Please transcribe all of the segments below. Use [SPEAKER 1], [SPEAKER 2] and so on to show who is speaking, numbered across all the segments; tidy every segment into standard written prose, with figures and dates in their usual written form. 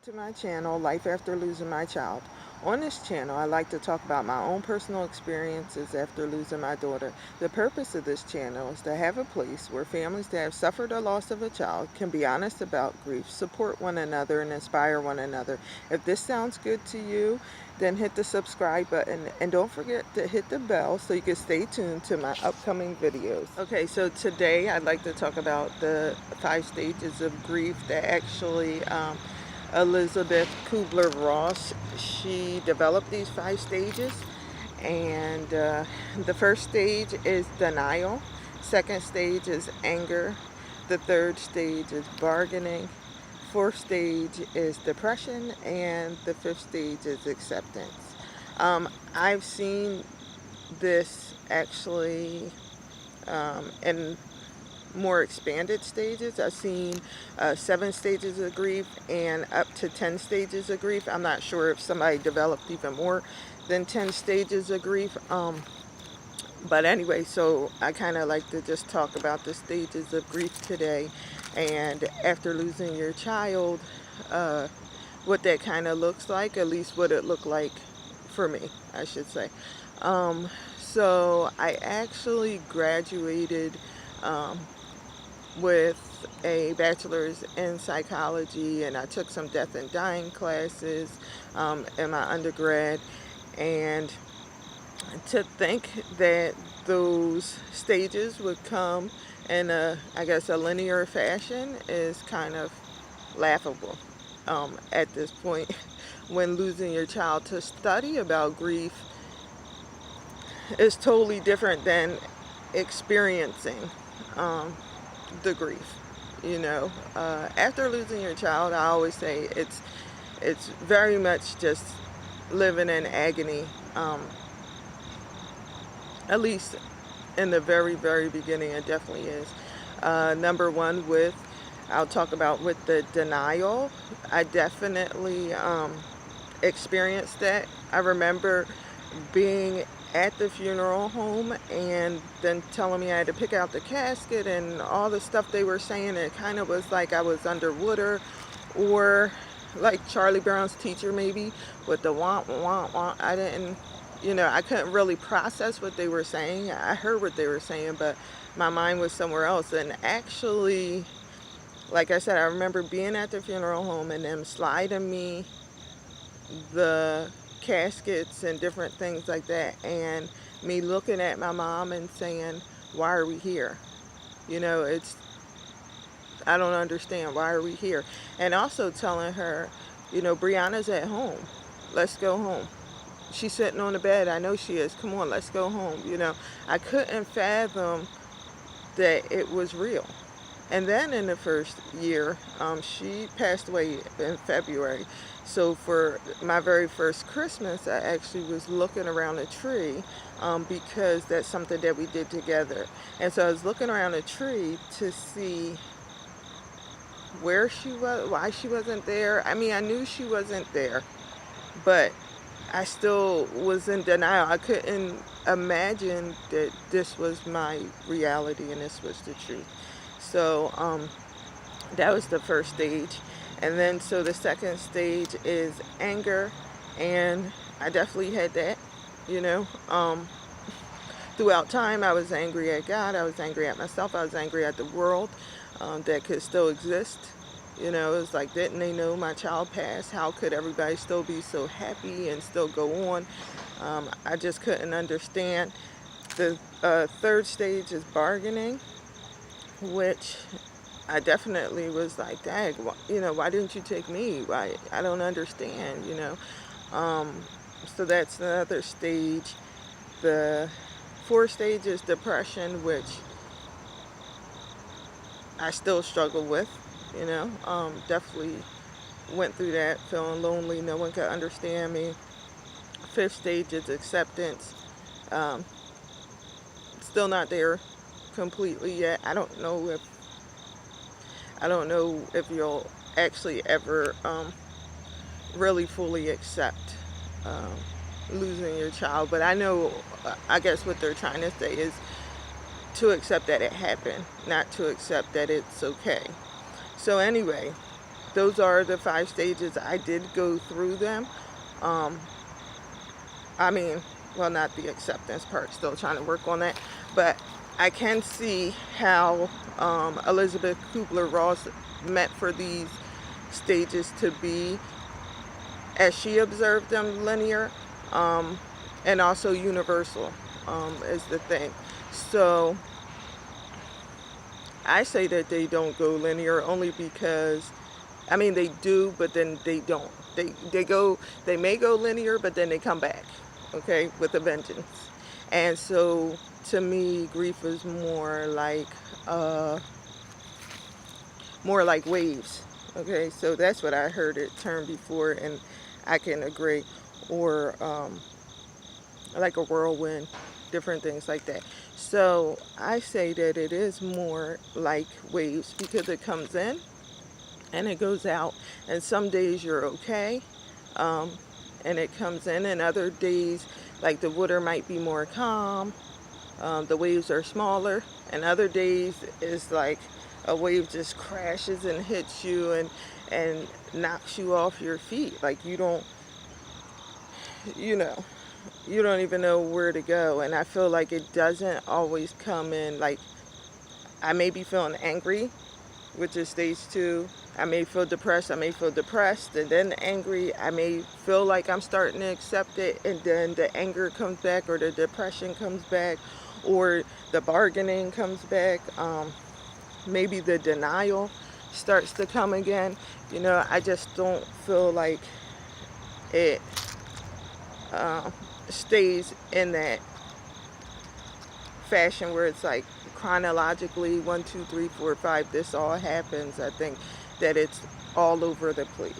[SPEAKER 1] To my channel, Life After Losing My Child. On this channel, I like to talk about my own personal experiences after losing my daughter. The purpose of this channel is to have a place where families that have suffered a loss of a child can be honest about grief, support one another, and inspire one another. If this sounds good to you, then hit the subscribe button and don't forget to hit the bell so you can stay tuned to my upcoming videos. Okay, so today I'd like to talk about the 5 stages of grief that actually Elizabeth Kubler-Ross, she developed these 5 stages, and the first stage is denial, second stage is anger, the third stage is bargaining, fourth stage is depression, and the fifth stage is acceptance. I've seen this actually in more expanded stages. I've seen 7 stages of grief and up to 10 stages of grief. I'm not sure if somebody developed even more than 10 stages of grief. But anyway, so I kind of like to just talk about the stages of grief today, and after losing your child, what that kind of looks like, at least what it looked like for me, I should say. So I actually graduated with a bachelor's in psychology, and I took some death and dying classes in my undergrad, and to think that those stages would come in I guess a linear fashion is kind of laughable at this point. When losing your child, to study about grief is totally different than experiencing the grief. After losing your child, I always say it's very much just living in agony, at least in the very, very beginning. It definitely is. Number one, I'll talk about with the denial. I definitely experienced that. I remember being at the funeral home and then telling me I had to pick out the casket and all the stuff they were saying. It kind of was like I was underwater, or like Charlie Brown's teacher maybe with the womp womp womp. I couldn't really process what they were saying. I heard what they were saying, but my mind was somewhere else. And actually, like I said, I remember being at the funeral home and them sliding me the caskets and different things like that, and me looking at my mom and saying, why are we here? I don't understand, why are we here? And also telling her, Brianna's at home, let's go home. She's sitting on the bed, I know she is, come on, let's go home. I couldn't fathom that it was real. And then in the first year, she passed away in February. So for my very first Christmas, I actually was looking around a tree because that's something that we did together. And so I was looking around a tree to see where she was, why she wasn't there. I mean, I knew she wasn't there, but I still was in denial. I couldn't imagine that this was my reality and this was the truth. So that was the first stage. And then so the second stage is anger, and I definitely had that. Throughout time, I was angry at God, I was angry at myself, I was angry at the world that could still exist. It was like, didn't they know my child passed? How could everybody still be so happy and still go on? I just couldn't understand. The third stage is bargaining, which I definitely was like, dang, why didn't you take me? Why? I don't understand, So that's another stage. The fourth stage is depression, which I still struggle with, definitely went through that, feeling lonely, no one could understand me. Fifth stage is acceptance. Still not there completely yet. I don't know if you'll actually ever really fully accept losing your child, but I guess what they're trying to say is to accept that it happened, not to accept that it's okay. So anyway, those are the 5 stages. I did go through them. Um, I mean, well, not the acceptance part, still trying to work on that, but I can see how Elizabeth Kubler-Ross meant for these stages to be, as she observed them, linear, um, and also universal, is the thing. So I say that they don't go linear only because, I mean, they do, but then they don't. They may go linear, but then they come back, okay, with a vengeance. And so to me, grief is uh, more like waves. Okay, so that's what I heard it termed before, and I can agree. Or like a whirlwind, different things like that. So I say that it is more like waves because it comes in and it goes out, and some days you're okay, um, and it comes in, and other days, like the water might be more calm, the waves are smaller, and other days it's like a wave just crashes and hits you and knocks you off your feet, like you know you don't even know where to go. And I feel like it doesn't always come in, like I may be feeling angry, which is stage 2. I may feel depressed, and then angry. I may feel like I'm starting to accept it, and then the anger comes back, or the depression comes back, or the bargaining comes back. Maybe the denial starts to come again. I just don't feel like it stays in that fashion where it's like chronologically 1, 2, 3, 4, 5, this all happens. I think that it's all over the place.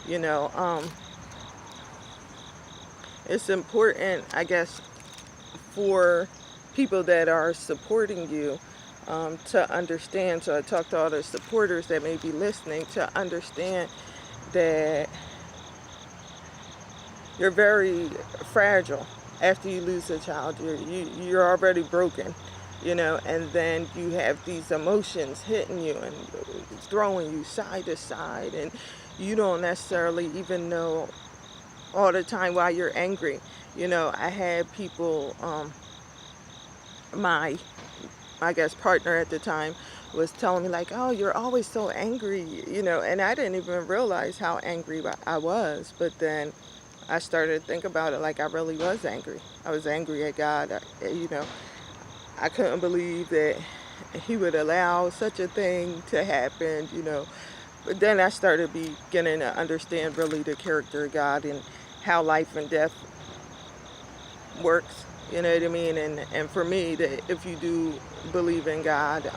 [SPEAKER 1] you know um it's important, I guess, for people that are supporting you, to understand. So I talk to all the supporters that may be listening, to understand that you're very fragile after you lose a child. You're already broken, and then you have these emotions hitting you and throwing you side to side, and you don't necessarily even know all the time why you're angry. I had people, my, I guess, partner at the time was telling me like, oh, you're always so angry, and I didn't even realize how angry I was. But then I started to think about it, like I really was angry. I was angry at God. I couldn't believe that he would allow such a thing to happen, But then I started beginning to understand really the character of God and how life and death works. You know what I mean? And for me, that if you do believe in God,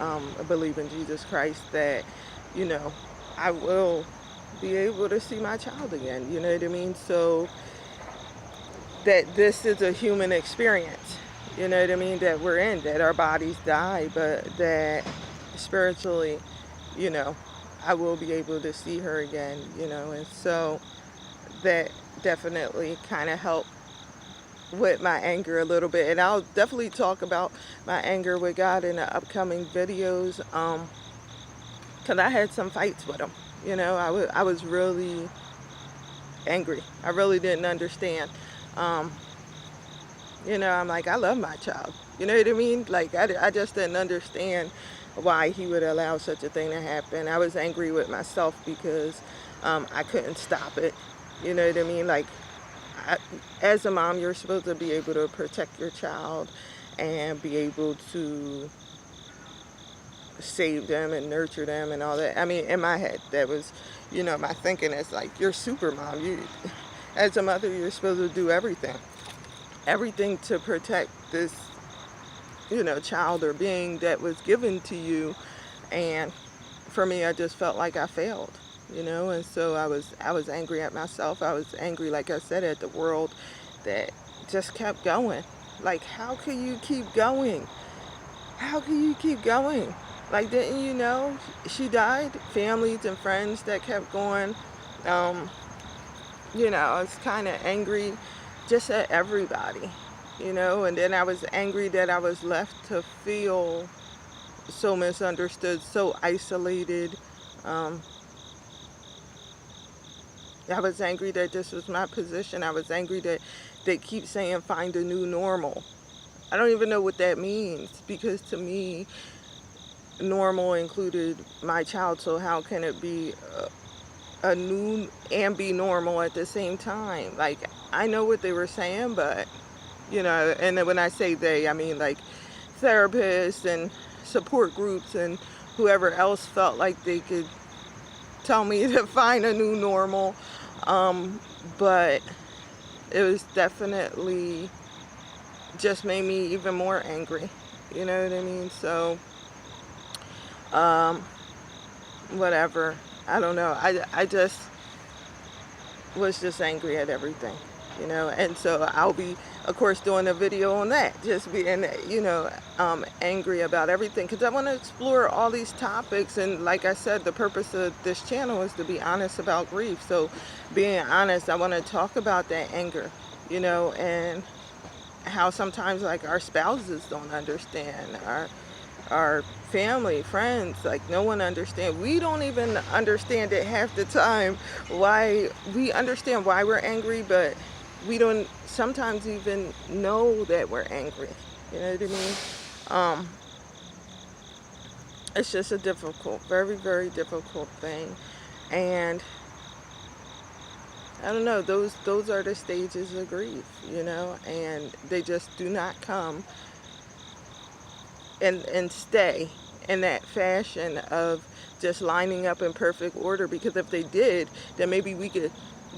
[SPEAKER 1] believe in Jesus Christ, that, I will be able to see my child again. You know what I mean? So that this is a human experience, you know what I mean, that we're in, that our bodies die, but that spiritually, you know, I will be able to see her again, and so that definitely kind of helped with my anger a little bit. And I'll definitely talk about my anger with God in the upcoming videos, because I had some fights with him. I was really angry. I really didn't understand. Um, I'm like, I love my child. You know what I mean? Like, I just didn't understand why he would allow such a thing to happen. I was angry with myself because I couldn't stop it. You know what I mean? Like, as a mom, you're supposed to be able to protect your child and be able to save them and nurture them and all that. I mean, in my head, that was, my thinking is like, you're super mom. As a mother, you're supposed to do everything to protect this, child or being that was given to you. And for me, I just felt like I failed, and so I was angry at myself. I was angry, like I said, at the world that just kept going. Like, how can you keep going? How can you keep going? Like, didn't you know she died? Families and friends that kept going. Um, I was kind of angry just at everybody, and then I was angry that I was left to feel so misunderstood, so isolated, um, I was angry that this was my position. I was angry that they keep saying find a new normal. I don't even know what that means, because to me, normal included my child, so how can it be a new and be normal at the same time? Like, I know what they were saying, but, and then when I say they, I mean like therapists and support groups and whoever else felt like they could tell me to find a new normal. But it was definitely just made me even more angry. You know what I mean? So, whatever. I don't know. I just was just angry at everything, and so I'll be, of course, doing a video on that, just being, angry about everything, because I want to explore all these topics. And like I said, the purpose of this channel is to be honest about grief. So being honest, I want to talk about that anger, and how sometimes like our spouses don't understand, our family, friends, like no one understands. We don't even understand it half the time. Why we understand why we're angry, but we don't sometimes even know that we're angry. You know what I mean? It's just a difficult, very, very difficult thing. And I don't know, those are the stages of grief, and they just do not come and stay in that fashion of just lining up in perfect order. Because if they did, then maybe we could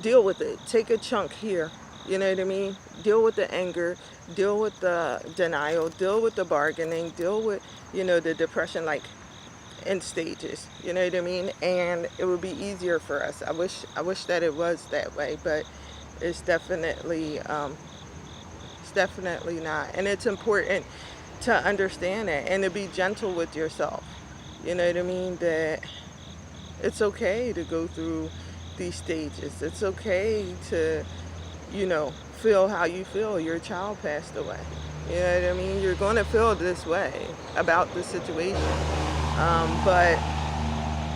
[SPEAKER 1] deal with it. Take a chunk here, you know what I mean? Deal with the anger, deal with the denial, deal with the bargaining, deal with, the depression, like in stages, you know what I mean? And it would be easier for us. I wish that it was that way, but it's definitely not. And it's important to understand that and to be gentle with yourself. You know what I mean? That it's okay to go through these stages. It's okay to, feel how you feel. Your child passed away. You know what I mean? You're going to feel this way about the situation. But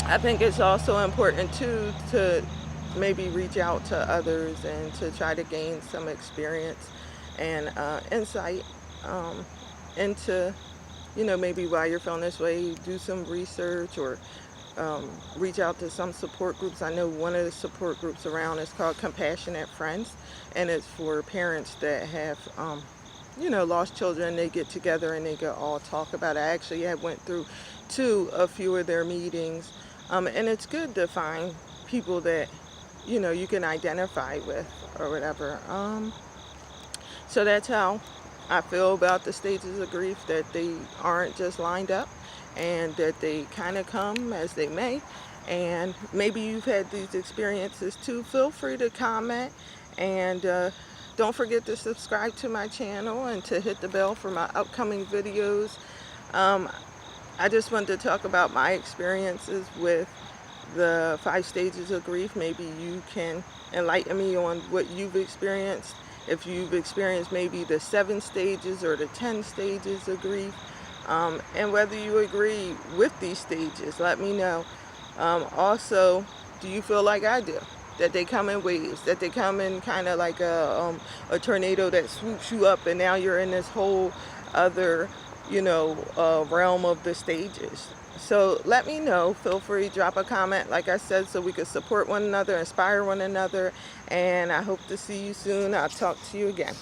[SPEAKER 1] I think it's also important too to maybe reach out to others and to try to gain some experience and insight into, maybe why you're feeling this way. Do some research, or reach out to some support groups. I know one of the support groups around is called Compassionate Friends, and it's for parents that have lost children. They get together and they can all talk about it. I actually went through a few of their meetings, and it's good to find people that you can identify with or whatever. So that's how I feel about the stages of grief, that they aren't just lined up, and that they kind of come as they may. And maybe you've had these experiences too. Feel free to comment, and don't forget to subscribe to my channel and to hit the bell for my upcoming videos. I just wanted to talk about my experiences with the 5 stages of grief. Maybe you can enlighten me on what you've experienced. If you've experienced maybe the 7 stages or the 10 stages of grief, and whether you agree with these stages, let me know. Also, do you feel like I do, that they come in waves, that they come in kind of like a tornado that swoops you up, and now you're in this whole other, realm of the stages? So let me know. Feel free to drop a comment, like I said, so we can support one another, inspire one another, and I hope to see you soon. I'll talk to you again.